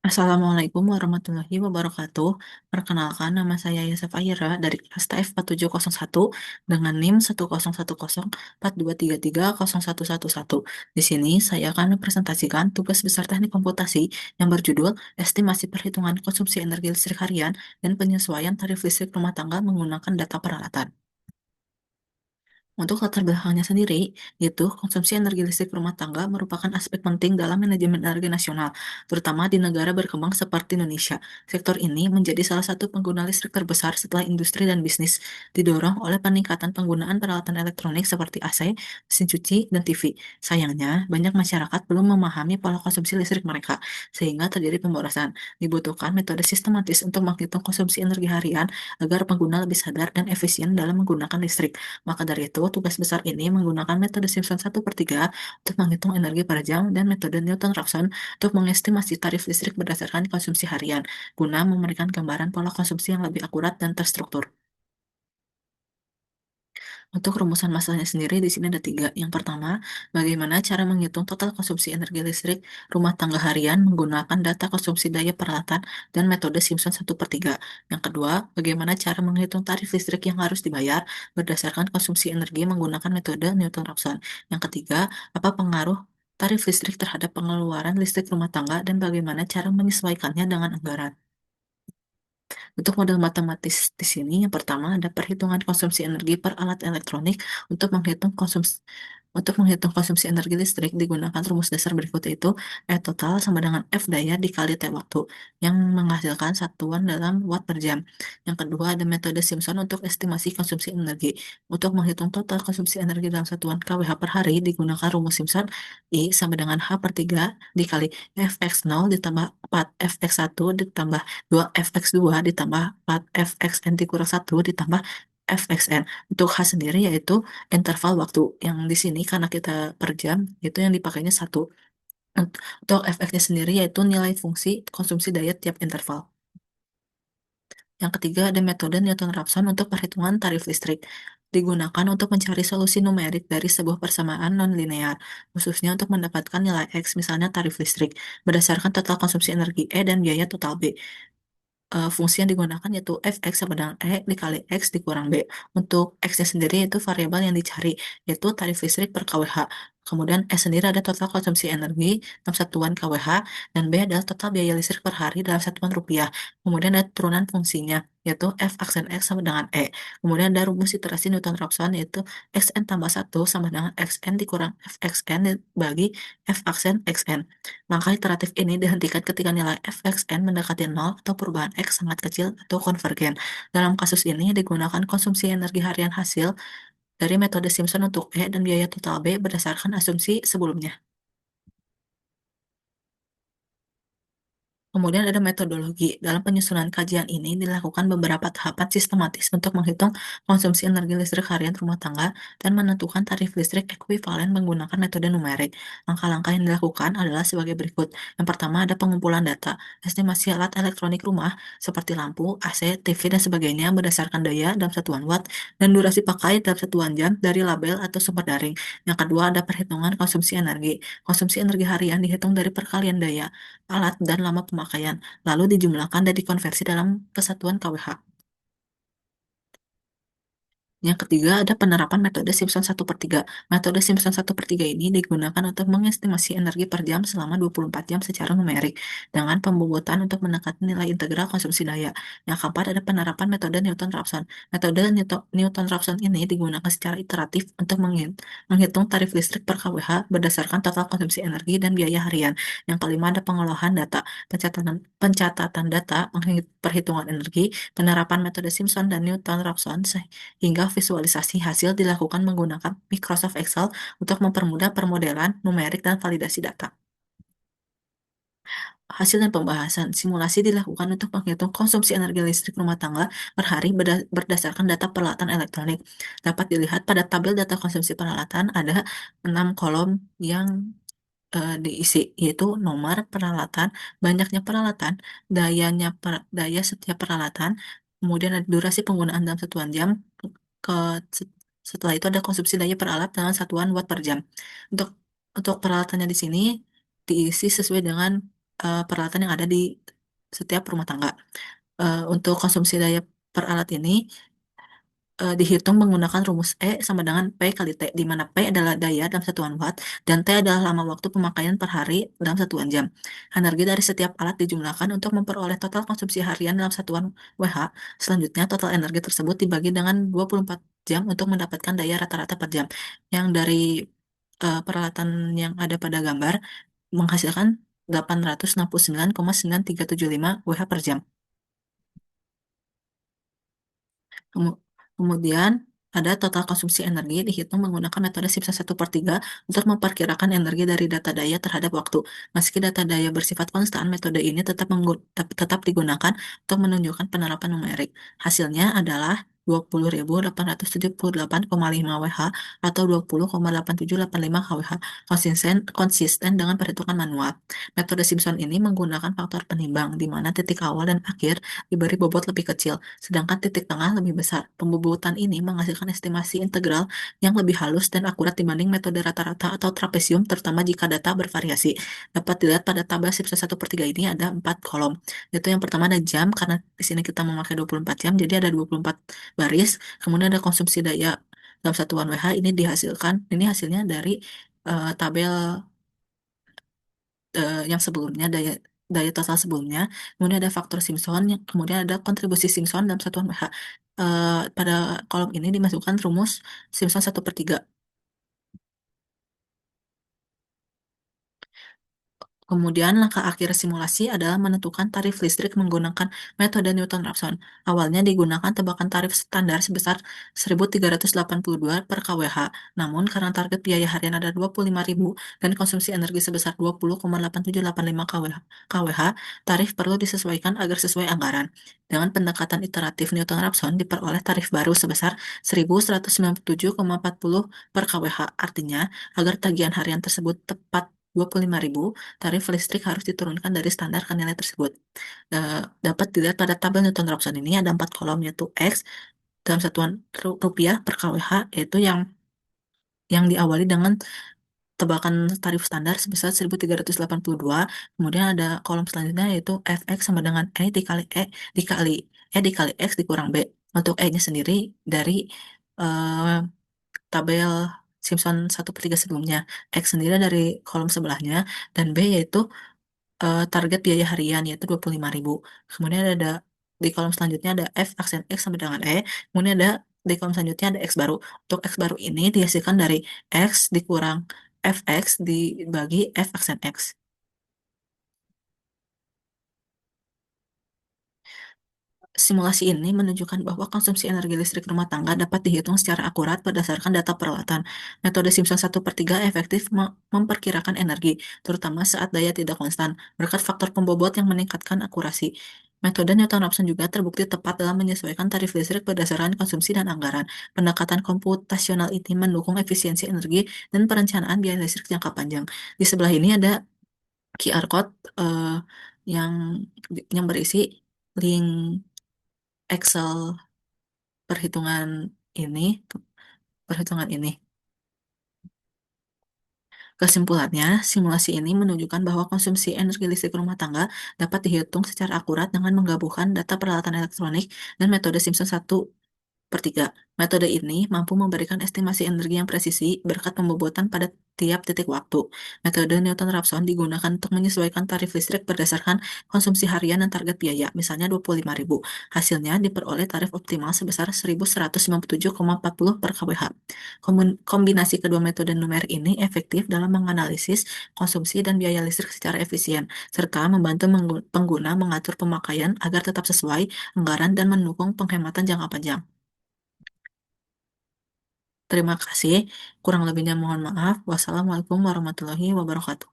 Assalamualaikum warahmatullahi wabarakatuh. Perkenalkan, nama saya Yosef Ayera dari kelas TF4701 dengan NIM 1010423301111. Di sini saya akan mempresentasikan tugas besar teknik komputasi yang berjudul Estimasi Perhitungan Konsumsi Energi Listrik Harian dan Penyesuaian Tarif Listrik Rumah Tangga Menggunakan Data Peralatan. Untuk latar belakangnya sendiri, yaitu konsumsi energi listrik rumah tangga merupakan aspek penting dalam manajemen energi nasional, terutama di negara berkembang seperti Indonesia. Sektor ini menjadi salah satu pengguna listrik terbesar setelah industri dan bisnis, didorong oleh peningkatan penggunaan peralatan elektronik seperti AC, mesin cuci, dan TV. Sayangnya, banyak masyarakat belum memahami pola konsumsi listrik mereka, sehingga terjadi pemborosan. Dibutuhkan metode sistematis untuk menghitung konsumsi energi harian agar pengguna lebih sadar dan efisien dalam menggunakan listrik. Maka dari itu, tugas besar ini menggunakan metode Simpson 1/3 untuk menghitung energi per jam dan metode Newton-Raphson untuk mengestimasi tarif listrik berdasarkan konsumsi harian, guna memberikan gambaran pola konsumsi yang lebih akurat dan terstruktur. Untuk rumusan masalahnya sendiri di sini ada tiga. Yang pertama, bagaimana cara menghitung total konsumsi energi listrik rumah tangga harian menggunakan data konsumsi daya peralatan dan metode Simpson 1/3. Yang kedua, bagaimana cara menghitung tarif listrik yang harus dibayar berdasarkan konsumsi energi menggunakan metode Newton-Raphson. Yang ketiga, apa pengaruh tarif listrik terhadap pengeluaran listrik rumah tangga dan bagaimana cara menyesuaikannya dengan anggaran. Untuk model matematis di sini, yang pertama ada perhitungan konsumsi energi per alat elektronik untuk menghitung konsumsi energi listrik digunakan rumus dasar berikut yaitu E total sama dengan F daya dikali T waktu yang menghasilkan satuan dalam watt per jam. Yang kedua ada metode Simpson untuk estimasi konsumsi energi. Untuk menghitung total konsumsi energi dalam satuan kWh per hari digunakan rumus Simpson I sama dengan H/3 dikali Fx0 ditambah 4 Fx1 ditambah 2 Fx2 ditambah 4 Fxn dikurang 1 ditambah Fxn. Untuk H sendiri yaitu interval waktu. Yang di sini karena kita per jam, itu yang dipakainya satu. Untuk Fx-nya sendiri yaitu nilai fungsi konsumsi daya tiap interval. Yang ketiga ada metode Newton-Raphson untuk perhitungan tarif listrik. Digunakan untuk mencari solusi numerik dari sebuah persamaan non-linear, khususnya untuk mendapatkan nilai X, misalnya tarif listrik, berdasarkan total konsumsi energi E dan biaya total B. Fungsi yang digunakan yaitu fx sama dengan E dikali X dikurang B. Untuk X-nya sendiri itu variabel yang dicari, yaitu tarif listrik per kWh. Kemudian S sendiri ada total konsumsi energi dalam satuan kWh, dan B adalah total biaya listrik per hari dalam satuan rupiah. Kemudian ada turunan fungsinya, yaitu F aksen X sama dengan E. Kemudian ada rumus iterasi Newton-Raphson, yaitu Xn tambah 1 sama dengan Xn dikurang Fxn bagi F aksen Xn. Langkah iteratif ini dihentikan ketika nilai fxn mendekati 0 atau perubahan X sangat kecil atau konvergen. Dalam kasus ini digunakan konsumsi energi harian hasil dari metode Simpson untuk E dan biaya total B berdasarkan asumsi sebelumnya. Kemudian ada metodologi. Dalam penyusunan kajian ini dilakukan beberapa tahapan sistematis untuk menghitung konsumsi energi listrik harian rumah tangga dan menentukan tarif listrik ekuivalen menggunakan metode numerik. Langkah-langkah yang dilakukan adalah sebagai berikut. Yang pertama ada pengumpulan data, estimasi alat elektronik rumah seperti lampu, AC, TV, dan sebagainya berdasarkan daya dalam satuan watt dan durasi pakai dalam satuan jam dari label atau sumber daring. Yang kedua ada perhitungan konsumsi energi. Konsumsi energi harian dihitung dari perkalian daya alat, dan lama pemakaian, lalu dijumlahkan dan dikonversi dalam kesatuan kWh. Yang ketiga, ada penerapan metode Simpson 1/3. Metode Simpson 1/3 ini digunakan untuk mengestimasi energi per jam selama 24 jam secara numerik, dengan pembobotan untuk mendekati nilai integral konsumsi daya. Yang keempat, ada penerapan metode Newton-Raphson. Metode Newton-Raphson ini digunakan secara iteratif untuk menghitung tarif listrik per kWh berdasarkan total konsumsi energi dan biaya harian. Yang kelima, ada pengolahan data, pencatatan data, perhitungan energi, penerapan metode Simpson dan Newton-Raphson, hingga visualisasi hasil dilakukan menggunakan Microsoft Excel untuk mempermudah permodelan, numerik, dan validasi data. Hasil dan pembahasan simulasi dilakukan untuk menghitung konsumsi energi listrik rumah tangga per hari berdasarkan data peralatan elektronik. Dapat dilihat pada tabel data konsumsi peralatan ada 6 kolom yang diisi, yaitu nomor peralatan, banyaknya peralatan, daya setiap peralatan, kemudian ada durasi penggunaan dalam satuan jam, ke setelah itu ada konsumsi daya per alat dengan satuan watt per jam. Untuk untuk peralatannya di sini diisi sesuai dengan peralatan yang ada di setiap rumah tangga. Untuk konsumsi daya per alat ini dihitung menggunakan rumus E sama dengan P kali T, di mana P adalah daya dalam satuan watt dan T adalah lama waktu pemakaian per hari dalam satuan jam. Energi dari setiap alat dijumlahkan untuk memperoleh total konsumsi harian dalam satuan WH. Selanjutnya, total energi tersebut dibagi dengan 24 jam untuk mendapatkan daya rata-rata per jam. Yang dari peralatan yang ada pada gambar menghasilkan 869,9375 WH per jam. Kemu- Kemudian ada total konsumsi energi dihitung menggunakan metode Simpson 1/3 untuk memperkirakan energi dari data daya terhadap waktu. Meski data daya bersifat konstan, metode ini tetap digunakan untuk menunjukkan penerapan numerik. Hasilnya adalah 20.878,5 WH atau 20,8785 kWh, konsisten dengan perhitungan manual. Metode Simpson ini menggunakan faktor penimbang, di mana titik awal dan akhir diberi bobot lebih kecil, sedangkan titik tengah lebih besar. Pembobotan ini menghasilkan estimasi integral yang lebih halus dan akurat dibanding metode rata-rata atau trapesium, terutama jika data bervariasi. Dapat dilihat pada tabel SIPSA 1/3 ini ada 4 kolom. Yaitu yang pertama ada jam, karena di sini kita memakai 24 jam, jadi ada 24 baris. Kemudian ada konsumsi daya dalam satuan WH, ini hasilnya dari tabel yang sebelumnya, daya daya total sebelumnya, kemudian ada faktor Simpson, kemudian ada kontribusi Simpson dalam satuan pH. Pada kolom ini dimasukkan rumus Simpson 1/3. Kemudian, langkah akhir simulasi adalah menentukan tarif listrik menggunakan metode Newton-Raphson. Awalnya digunakan tebakan tarif standar sebesar 1.382 per kWh. Namun, karena target biaya harian ada 25.000 dan konsumsi energi sebesar 20,8785 kWh, tarif perlu disesuaikan agar sesuai anggaran. Dengan pendekatan iteratif Newton-Raphson, diperoleh tarif baru sebesar 1.197,40 per kWh. Artinya, agar tagihan harian tersebut tepat 25.000, tarif listrik harus diturunkan dari standar ke nilai tersebut. Dapat dilihat pada tabel Newton-Raphson ini ada 4 kolom, yaitu X dalam satuan rupiah per kWh, yaitu yang diawali dengan tebakan tarif standar sebesar 1.382. Kemudian ada kolom selanjutnya, yaitu Fx sama dengan dikali X dikurang B. Untuk E-nya sendiri dari eh, tabel Simpson 1/3 sebelumnya. X sendiri dari kolom sebelahnya, dan B yaitu target biaya harian, yaitu 25.000. Kemudian ada di kolom selanjutnya ada F aksen X sama dengan E. Kemudian ada di kolom selanjutnya ada X baru. Untuk X baru ini dihasilkan dari X dikurang Fx dibagi F aksen X. Simulasi ini menunjukkan bahwa konsumsi energi listrik rumah tangga dapat dihitung secara akurat berdasarkan data peralatan. Metode Simpson 1/3 efektif memperkirakan energi, terutama saat daya tidak konstan, berkat faktor pembobot yang meningkatkan akurasi. Metode Newton-Raphson juga terbukti tepat dalam menyesuaikan tarif listrik berdasarkan konsumsi dan anggaran. Pendekatan komputasional ini mendukung efisiensi energi dan perencanaan biaya listrik jangka panjang. Di sebelah ini ada QR code yang berisi link Excel perhitungan ini, perhitungan ini. Kesimpulannya, simulasi ini menunjukkan bahwa konsumsi energi listrik rumah tangga dapat dihitung secara akurat dengan menggabungkan data peralatan elektronik dan metode Simpson 1/3. Metode ini mampu memberikan estimasi energi yang presisi berkat pembobotan pada tiap titik waktu. Metode Newton-Raphson digunakan untuk menyesuaikan tarif listrik berdasarkan konsumsi harian dan target biaya, misalnya 25.000. Hasilnya diperoleh tarif optimal sebesar 1.197,40 per kWh. Kombinasi kedua metode numerik ini efektif dalam menganalisis konsumsi dan biaya listrik secara efisien, serta membantu pengguna mengatur pemakaian agar tetap sesuai anggaran dan mendukung penghematan jangka panjang. Terima kasih. Kurang lebihnya mohon maaf. Wassalamualaikum warahmatullahi wabarakatuh.